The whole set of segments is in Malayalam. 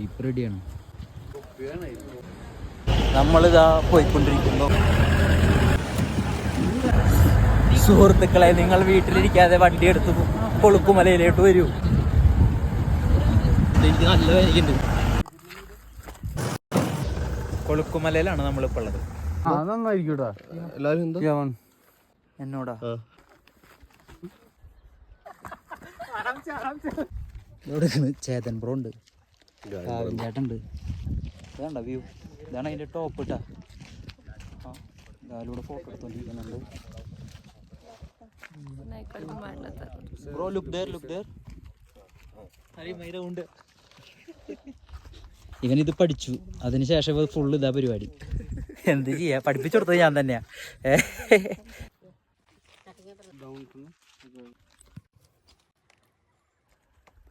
ജീപ്പ് റെഡിയാണ്. നമ്മളിതാ പോയിക്കൊണ്ടിരിക്കുന്നു. സുഹൃത്തുക്കളെ, നിങ്ങൾ വീട്ടിലിരിക്കാതെ വണ്ടി എടുത്ത് കൊളുക്കുമലയിലോട്ട് വരൂ. എനിക്ക് നല്ല വേദനയുണ്ട്. കൊളുക്കുമലയിലാണ് നമ്മളിപ്പോൾ ഉള്ളത്. എന്നോടാ ചേതൻ ബ്രോ ഉണ്ട്, ചേട്ടനുണ്ട്. ഇതാണ്ട വ്യൂ, ഇതാണ് അതിന്റെ ടോപ്പ് ഇട്ടാ. ഗാലൂടെ ഫോട്ടോ എടുത്തോണ്ടിരിക്കുന്നുണ്ട്. Bro look there, look there. ഇവനിത് പഠിച്ചു, അതിനുശേഷം ഫുള്ള് ഇതാ പരിപാടി. എന്ത് ചെയ്യാ, പഠിപ്പിച്ചു കൊടുത്തത് ഞാൻ തന്നെയാ.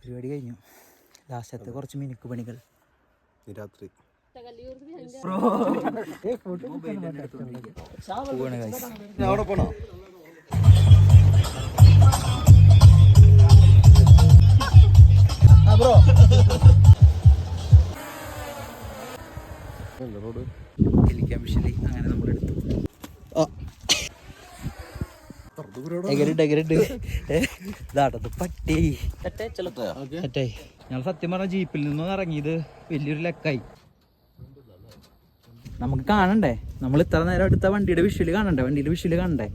പരിപാടി കഴിഞ്ഞു. ലാസ്റ്റത്തെ കുറച്ച് മിനുക്ക് പണികൾ. രാത്രി പോണോ? അങ്ങനെ നമ്മളെടുത്തു. പട്ടി ഞങ്ങൾ സത്യം പറഞ്ഞ ജീപ്പിൽ നിന്നും ഇറങ്ങിയത് വലിയൊരു ലക്കായി. നമുക്ക് കാണണ്ടേ, നമ്മൾ ഇത്ര നേരം എടുത്ത വണ്ടിയുടെ വിഷ്വല് കാണണ്ടേ,